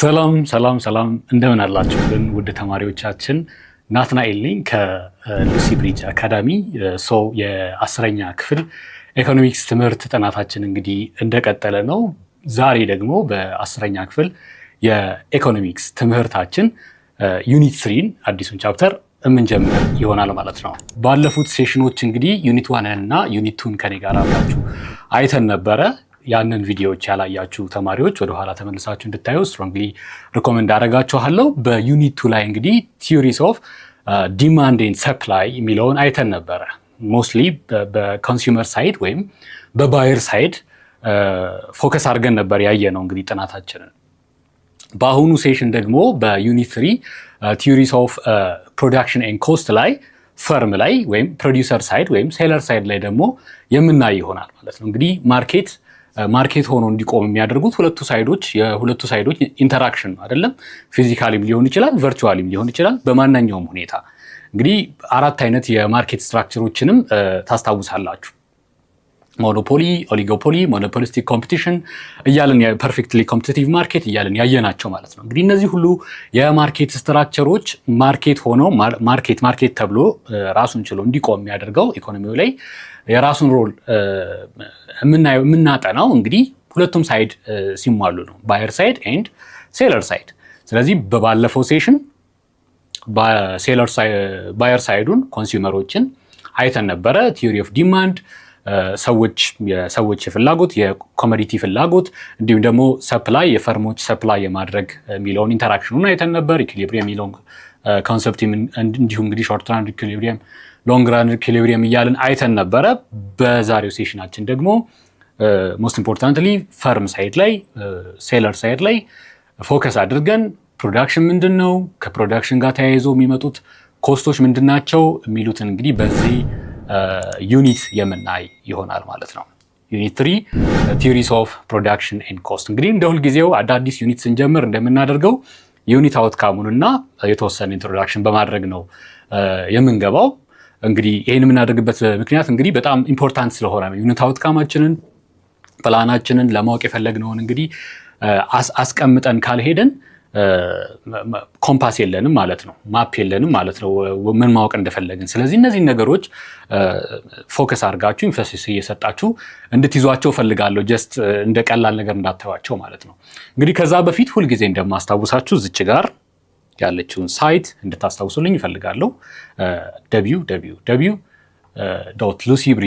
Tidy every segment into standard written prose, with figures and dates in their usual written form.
ሰላም እንደምን አላችሁልን ውድ ተማሪዎቻችን። ናትናኤል ነኝ ከሉሲ ብሪጅ አካዳሚ። የአስረኛ ክፍል ኢኮኖሚክስ ትምህርት ጥናታችን እንግዲህ እንደቀጠለ ነው። ዛሬ ደግሞ በአስረኛ ክፍል የኢኮኖሚክስ ትምህርታችን ዩኒት 3 አዲሱን ቻፕተር የምንጀምር ይሆናል ማለት ነው። ባለፉት ሴሽኖች እንግዲህ ዩኒት 1 እና ዩኒት 2 ከኔ ጋር አብራችሁ አይተን ነበረ። ያንን ቪዲዮዎች ያላያችሁ ተማሪዎች ወደ ኋላ ተመልሳችሁ እንድታዩ ስትሮንግሊ ሪኮመንድ አደርጋችኋለሁ። በዩኒት 2 ላይ እንግዲህ ቲዮሪስ ኦፍ ዲማንድ ኤንድ ሰፕላይ የሚለውን አይተን ነበረ። ሞስትሊ በኮንሱመር ሳይድ ወይም በባየር ሳይድ ፎከስ አድርገን ነበር ያየ ነው እንግዲህ ጥናታችንን። በአሁኑ ሴሽን ደግሞ በዩኒት 3 ቲዮሪስ ኦፍ ፕሮዳክሽን ኤንድ ኮስት ላይ ፈርም ላይ ወይም ፕሮዲውሰር ሳይድ ወይም ሴለር ሳይድ ላይ ደግሞ የምናይ ይሆናል ማለት ነው። እንግዲህ ማርኬት ሆኖ እንዲቆም የሚያደርጉት የሁለቱ ሳይዶች ኢንተራክሽን ነው አይደለም። ፊዚካሊም ሊሆን ይችላል፣ ቨርቹዋሊም ሊሆን ይችላል። በማንኛውም ሁኔታ እንግዲህ 4 አይነት የማርኬት ስትራክቸሮችንም ታስታውሳላችሁ። ሞኖፖሊ፣ ኦሊጎፖሊ፣ ሞኖፖሊስቲክ ኮምፒቲሽን እያልን ፐርፌክትሊ ኮምፒቲቲቭ ማርኬት እያልን ያየናቸው ማለት ነው። እንግዲህ እነዚህ ሁሉ የማርኬት ስትራክቸሮች ማርኬት ሆነው ማርኬት ተብሎ ራሱን ችሎ እንዲቆም የሚያደርገው ኢኮኖሚው ላይ የራሱን ሮል የምናጠናው እንግዲህ ሁለቱም ሳይድ ሲሟሉ ነው፣ ባየር ሳይድ ኤንድ ሴለር ሳይድ። ስለዚህ በባለፈው ሴሽን ባየር ሳይዱን ኮንሱመሮችን አይተን ነበረ። ቲዮሪ ኦፍ ዲማንድ የሰዎች ፍላጎት፣ የኮሞዲቲ ፍላጎት እንዲሁም ደግሞ ሰፕላይ የፈርሞች ሰፕላይ የማድረግ የሚለውን ኢንተራክሽኑን አይተን ነበር። ኢኩሊብሪየም የሚለውን ኮንሰፕት እንዲሁም እንግዲህ ሾርት ራን ኢኩሊብሪየም፣ ሎንግ ራን ኢኩሊብሪየም እያልን አይተን ነበረ። በዛሬው ሴሽናችን ደግሞ ሞስት ኢምፖርታንትሊ ፈርም ሳይድ ላይ ሴለር ሳይድ ላይ ፎከስ አድርገን ፕሮዳክሽን ምንድን ነው፣ ከፕሮዳክሽን ጋር ተያይዞ የሚመጡት ኮስቶች ምንድን ናቸው የሚሉትን እንግዲህ በዚህ ዩኒት የምናይ ይሆናል ማለት ነው። ዩኒት 3 ቲዮሪስ ኦፍ ፕሮዳክሽን ኤንድ ኮስት። እንግዲህ እንደ ሁልጊዜው አዳዲስ ዩኒት ስንጀምር እንደምናደርገው ዩኒት አውትካሙን እና የተወሰነ ኢንትሮዳክሽን በማድረግ ነው የምንገባው። እንግዲህ ይህን የምናደርግበት ምክንያት እንግዲህ በጣም ኢምፖርታንት ስለሆነ ነው። ዩኒት አውትካማችንን ፕላናችንን ለማወቅ የፈለግነውን እንግዲህ አስቀምጠን ካልሄደን ኮምፓስ የለንም ማለት ነው፣ ማፕ የለንም ማለት ነው ምን ማወቅ እንደፈለግን። ስለዚህ እነዚህን ነገሮች ፎከስ አድርጋችሁ ኢንፈሲስ እየሰጣችሁ እንድትይዟቸው ፈልጋለሁ። ጀስት እንደ ቀላል ነገር እንዳታዩዋቸው ማለት ነው። እንግዲህ ከዛ በፊት ሁልጊዜ እንደማስታውሳችሁ ዝች ጋር ያለችውን ሳይት እንድታስታውሱልኝ ይፈልጋለሁ።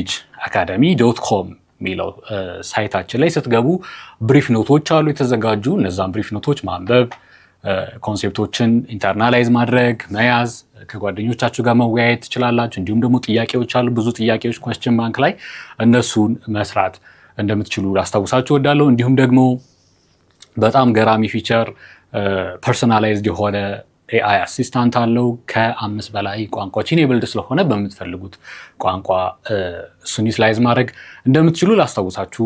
www.lucybridgeacademy.com የሚለው ሳይታችን ላይ ስትገቡ ብሪፍ ኖቶች አሉ የተዘጋጁ። እነዛን ብሪፍ ኖቶች ማንበብ፣ ኮንሴፕቶችን ኢንተርናላይዝ ማድረግ፣ መያዝ፣ ከጓደኞቻችሁ ጋር መወያየት ትችላላችሁ። እንዲሁም ደግሞ ጥያቄዎች አሉ፣ ብዙ ጥያቄዎች ኮስችን ባንክ ላይ፣ እነሱን መስራት እንደምትችሉ ላስታውሳችሁ እወዳለሁ። እንዲሁም ደግሞ በጣም ገራሚ ፊቸር ፐርሶናላይዝድ የሆነ ኤአይ አሲስታንት አለው። ከ5 በላይ ቋንቋዎች ኢኔብልድ ስለሆነ በምትፈልጉት ቋንቋ እሱን ዩቲላይዝ ማድረግ እንደምትችሉ ላስታውሳችሁ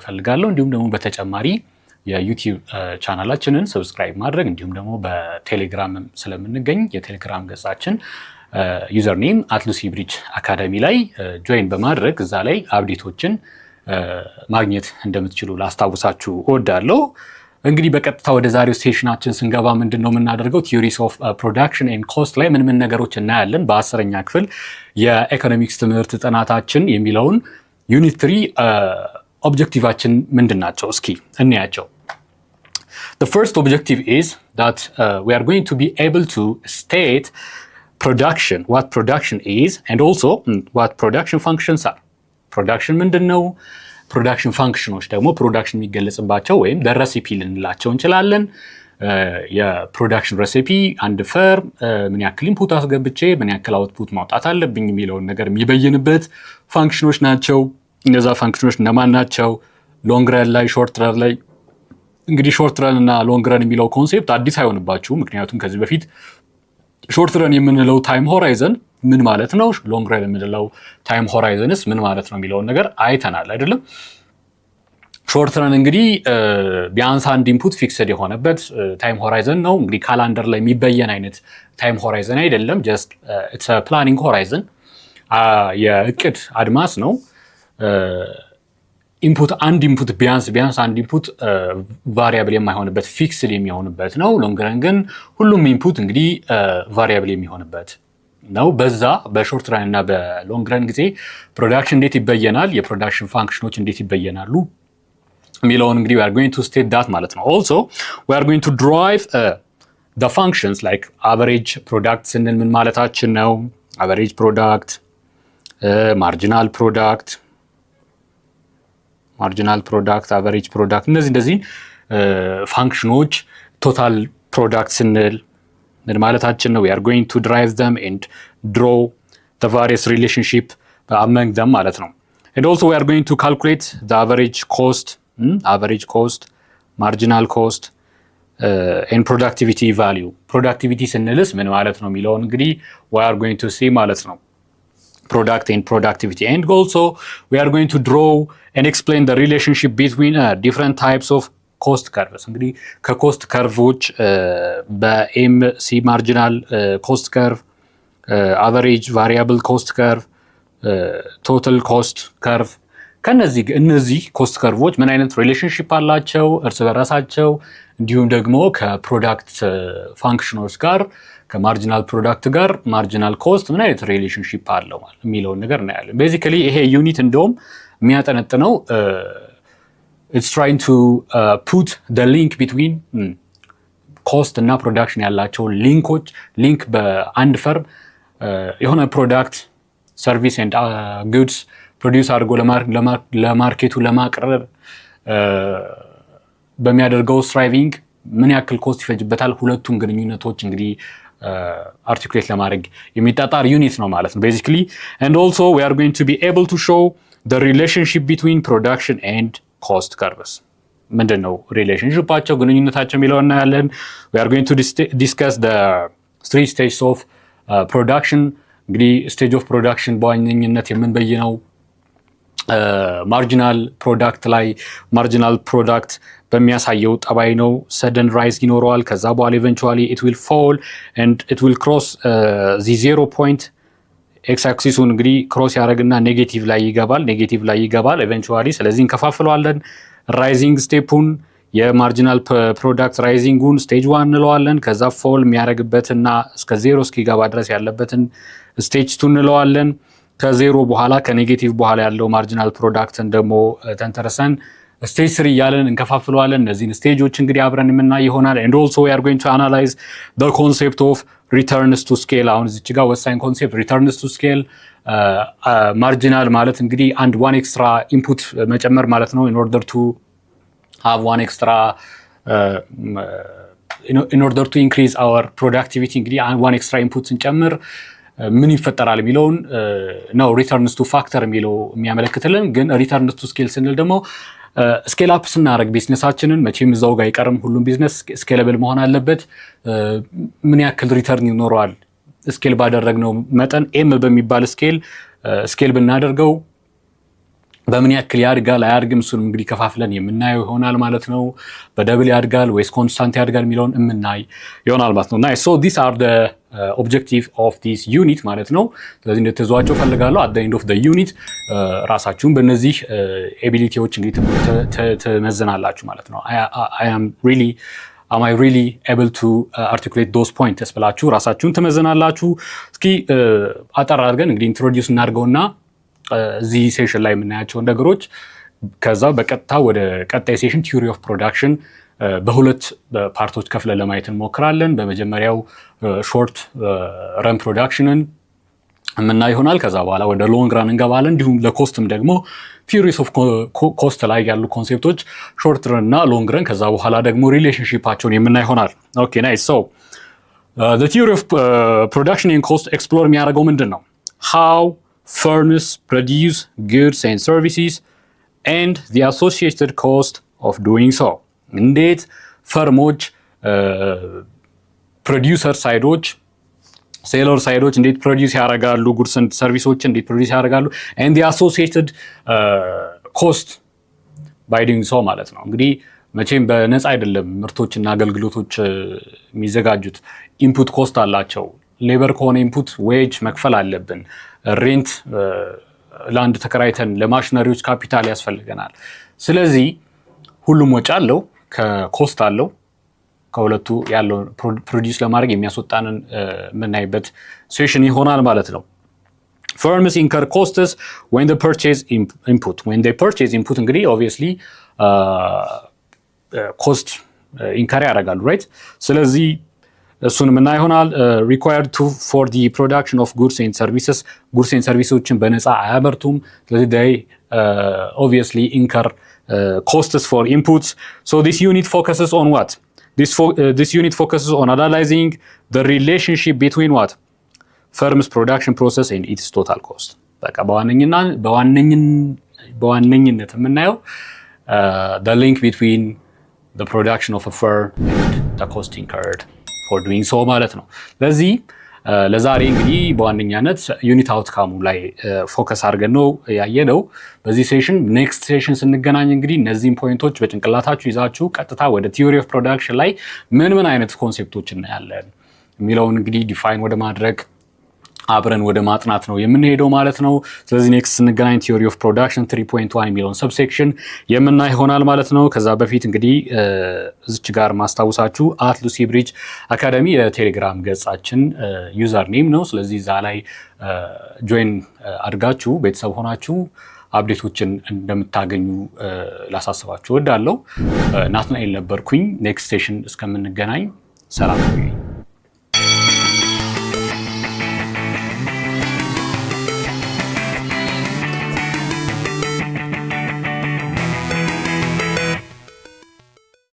ፈልጋለሁ። እንዲሁም ደግሞ በተጨማሪ የዩቲዩብ ቻናላችንን ሰብስክራይብ ማድረግ እንዲሁም ደግሞ በቴሌግራም ስለምንገኝ የቴሌግራም ገጻችን ዩዘርኔም @lucybridge አካዳሚ ላይ ጆይን በማድረግ እዛ ላይ አፕዴቶችን ማግኘት እንደምትችሉ ላስታውሳችሁ እወዳለሁ። እንግዲህ በቀጥታ ወደ ዛሬው ሴሽናችን ስንገባ ምንድን ነው የምናደርገው? ቲዮሪስ ኦፍ ፕሮዳክሽን ኤንድ ኮስት ላይ ምን ነገሮች እናያለን። በ10ኛ ክፍል የኢኮኖሚክስ ትምህርት ጥናታችን የሚለውን ዩኒት 3 ኦብጀክቲቫችን ምንድን ናቸው? እስኪ እንያቸው። The first objective is that we are going to be able to state production, what production is, and also what production functions are. Production ምንድን ነው? ፕሮዳክሽን ፋንክሽኖች ደግሞ ፕሮዳክሽን የሚገለጽባቸው ወይም በሬሲፒ ልንላቸው እንችላለን። የፕሮዳክሽን ሬሲፒ አንድ ፈርም ምን ያክል ኢንፑት አስገብቼ ምን ያክል አውትፑት ማውጣት አለብኝ የሚለውን ነገር የሚበይንበት ፋንክሽኖች ናቸው። እነዛ ፋንክሽኖች እነማን ናቸው? ሎንግ ረን ላይ፣ ሾርት ረን ላይ። እንግዲህ ሾርት ረን እና ሎንግ ረን የሚለው ኮንሴፕት አዲስ አይሆንባችሁም። ምክንያቱም ከዚህ በፊት ሾርት ረን የምንለው ታይም ሆራይዘን ምን ማለት ነው፣ ሎንግ ረን የምንለው ታይም ሆራይዘንስ ምን ማለት ነው የሚለውን ነገር አይተናል አይደለም። ሾርት ረን እንግዲህ ቢያንስ አንድ ኢንፑት ፊክስድ የሆነበት ታይም ሆራይዘን ነው። እንግዲህ ካላንደር ላይ የሚበየን አይነት ታይም ሆራይዘን አይደለም። ጀስት ኢትስ አ ፕላኒንግ ሆራይዘን፣ የእቅድ አድማስ ነው። ኢንፑት አንድ ኢንፑት ቢያንስ አንድ ኢንፑት ቫሪያብል የማይሆንበት ፊክስድ የሚሆንበት ነው። ሎንግ ረን ግን ሁሉም ኢንፑት እንግዲህ ቫሪያብል የሚሆንበት ነው። በዛ በሾርት ረን እና በሎንግ ረን ጊዜ ፕሮዳክሽን እንዴት ይበየናል፣ የፕሮዳክሽን ፋንክሽኖች እንዴት ይበየናሉ የሚለውን እንግዲህ we are going to state that ማለት ነው። also we are going to derive the functions like average product ስንል ምን ማለታችን ነው? average product, marginal product, average product እነዚህ ፋንክሽኖች ቶታል ፕሮዳክት ስንል ምን ማለታችን ነው? we are going to derive them and draw the various relationship among them ማለት ነው። and also we are going to calculate the average cost, marginal cost and productivity value. productivity ስንልስ ምን ማለት ነው የሚለውን እንግዲህ we are going to see ማለት ነው። product and productivity, and also we are going to draw and explain the relationship between different types of cost curves. እንግዲህ ከኮስት ከርቮች በኤምሲ ማርጂናል ኮስት ከርቭ፣ አቨሬጅ ቫሪያብል ኮስት ከርቭ፣ ቶታል ኮስት ከርቭ እነዚህ ኮስት ከርቮች ምን አይነት ሪሌሽንሺፕ አላቸው እርስ በራሳቸው፣ እንዲሁም ደግሞ ከፕሮዳክት ፋንክሽኖች ጋር ከማርጂናል ፕሮዳክት ጋር ማርጂናል ኮስት ምን አይነት ሪሌሽንሺፕ አለው የሚለውን ነገር እናያለን። ቤዚካሊ ይሄ ዩኒት እንደውም የሚያጠነጥነው it's trying to put the link between ኮስት እና ፕሮዳክሽን ያላቸው ሊንክ በአንድ ፈርም የሆነ ፕሮዳክት ሰርቪስ ኤንድ ጉድስ ፕሮዲውስ አድርጎ ለማርኬቱ ለማቅረብ በሚያደርገው ስትራይቪንግ ምን ያክል ኮስት ይፈጅበታል፣ ሁለቱም ግንኙነቶች እንግዲህ አርቲኩሌት ለማድረግ የሚጣጣር ዩኒት ነው ማለት ነው ቤዚካሊ። and also we are going to be able to show the relationship between production and cost curves። ምንድን ነው ሪሌሽንሺፓቸው ግንኙነታቸው የሚለው እናያለን። we are going to discuss the three stages of production። እንግዲህ ስቴጅ ኦፍ ፕሮዳክሽን በዋነኝነት የምንበይነው ማርጂናል ፕሮዳክት ላይ ማርጂናል ፕሮዳክት በሚያሳየው ጠባይ ነው። ሰደን ራይዝ ይኖረዋል። ከዛ በኋላ ኢቨንቹዋሊ ኢት ዊል ፎል ኤንድ ኢት ዊል ክሮስ ዚ 0 ፖይንት ኤክስ አክሲሱን እንግዲህ ክሮስ ያደርግና ኔጌቲቭ ላይ ይገባል ኢቨንቹዋሊ። ስለዚህ እንከፋፍለዋለን ራይዚንግ ስቴፑን የማርጂናል ፕሮዳክት ራይዚንጉን ስቴጅ 1 እንለዋለን። ከዛ ፎል የሚያደርግበትና እስከ 0 እስኪገባ ድረስ ያለበትን ስቴጅ 2 እንለዋለን። ከዜሮ በኋላ ከኔጌቲቭ በኋላ ያለው ማርጂናል ፕሮዳክትን ደግሞ ተንተርሰን ስቴጅ 3 እያለን እንከፋፍለዋለን። እነዚህን ስቴጆች እንግዲህ አብረን የምናይ ይሆናል። and also we are going to analyze the concept of returns to scale። አሁን እዚች ጋር ወሳኝ ኮንሴፕት returns to scale ማርጂናል ማለት እንግዲህ አንድ ዋን ኤክስትራ ኢንፑት መጨመር ማለት ነው። in order to have one extra in order to increase our productivity እንግዲህ one extra input ስንጨምር ምን ይፈጠራል የሚለውን ነው ሪተርንስ ቱ ፋክተር የሚለው የሚያመለክትልን። ግን ሪተርንስ ቱ ስኬል ስንል ደግሞ ስኬል አፕ ስናደርግ ቢዝነሳችንን መቼም እዛው ጋር አይቀርም። ሁሉም ቢዝነስ ስኬለብል መሆን አለበት። ምን ያክል ሪተርን ይኖረዋል ስኬል ባደረግነው መጠን ኤም በሚባል ስኬል ብናደርገው በምን ያክል ያድጋል አያድግም፣ እሱን እንግዲህ ከፋፍለን የምናየው ይሆናል ማለት ነው። በደብል ያድጋል ወይስ ኮንስታንት ያድጋል የሚለውን የምናይ ይሆናል ማለት ነው። ናይስ ሶ ዲስ አር ዘ ኦብጀክቲቭ ኦፍ ዲስ ዩኒት ማለት ነው። ስለዚህ እንደተዟቸው ፈልጋለሁ አት ዘ ኤንድ ኦፍ ዘ ዩኒት ራሳችሁን በእነዚህ ኤቢሊቲዎች እንግዲህ ትመዝናላችሁ ማለት ነው። am I really able to articulate those points ብላችሁ ራሳችሁን ትመዝናላችሁ። እስኪ አጠር አድርገን እንግዲህ ኢንትሮዲዩስ እናድርገውና እዚህ ሴሽን ላይ የምናያቸውን ነገሮች ከዛ በቀጥታ ወደ ቀጣይ ሴሽን ቲዮሪ ኦፍ ፕሮዳክሽን በሁለት ፓርቶች ከፍለን ለማየት እንሞክራለን። በመጀመሪያው ሾርት ረን ፕሮዳክሽንን የምናይ ይሆናል። ከዛ በኋላ ወደ ሎንግ ራን እንገባለን። እንዲሁም ለኮስትም ደግሞ ቲዮሪስ ኦፍ ኮስት ላይ ያሉ ኮንሴፕቶች ሾርት ረን እና ሎንግ ረን፣ ከዛ በኋላ ደግሞ ሪሌሽንሺፓቸውን የምናይ ይሆናል። ኦኬ ናይስ ሶ the theory of production and cost explore የሚያደርገው ምንድን ነው? how firms produce goods and services and the associated cost of doing so። እንዴት ፈርሞች ፕሮዲውሰር ሳይዶች ሴለር ሳይዶች እንዴት ፕሮዲውስ ያደርጋሉ፣ ጉድስ ኤንድ ሰርቪሶች እንዴት ፕሮዲውስ ያደርጋሉ and the associated cost by doing so ማለት ነው። እንግዲህ መቼም በነፃ አይደለም ምርቶችና አገልግሎቶች የሚዘጋጁት። ኢንፑት ኮስት አላቸው። ሌበር ከሆነ ኢንፑት ዌጅ መክፈል አለብን። ሬንት ላንድ ተከራይተን ለማሽነሪዎች ካፒታል ያስፈልገናል። ስለዚህ ሁሉም ወጪ አለው፣ ከኮስት አለው። ከሁለቱ ያለው ፕሮዲዩስ ለማድረግ የሚያስወጣንን የምናይበት ሴሽን ይሆናል ማለት ነው። Firms incur costs when they purchase input. When they purchase input እንግዲህ obviously ኮስት ኢንከር ያደርጋሉ right? ስለዚህ እሱን ምና ይሆናል required to for the production of goods and services. goods and servicesዎችን በነፃ አያመርቱም። ስለዚህ they obviously incur costs for inputs. So this unit focuses on what? This unit focuses on analyzing the relationship between what? Firm's production process and its total cost. በቃ በዋነኝነት የምናየው the link between the production of a firm and the cost incurred for doing so ማለት ነው። ለዚህ ለዛሬ እንግዲህ በዋነኛነት ዩኒት አውትካሙ ላይ ፎከስ አድርገን ነው ያየነው በዚህ ሴሽን። ኔክስት ሴሽን ስንገናኝ እንግዲህ እነዚህን ፖይንቶች በጭንቅላታችሁ ይዛችሁ ቀጥታ ወደ ቲዮሪ ኦፍ ፕሮዳክሽን ላይ ምን አይነት ኮንሴፕቶች እናያለን የሚለውን እንግዲህ ዲፋይን ወደ ማድረግ አብረን ወደ ማጥናት ነው የምንሄደው ማለት ነው። ስለዚህ ኔክስት ስንገናኝ ቲዮሪ ኦፍ ፕሮዳክሽን 3.1 የሚለውን ሰብሴክሽን የምናይ ይሆናል ማለት ነው። ከዛ በፊት እንግዲህ እዚች ጋር ማስታወሳችሁ አት ሉሲ ብሪጅ አካዳሚ የቴሌግራም ገጻችን ዩዘር ኔም ነው። ስለዚህ እዛ ላይ ጆይን አድርጋችሁ ቤተሰብ ሆናችሁ አፕዴቶችን እንደምታገኙ ላሳስባችሁ እወዳለሁ። ናትናኤል ነበርኩኝ። ኔክስት ሴሽን እስከምንገናኝ ሰላም።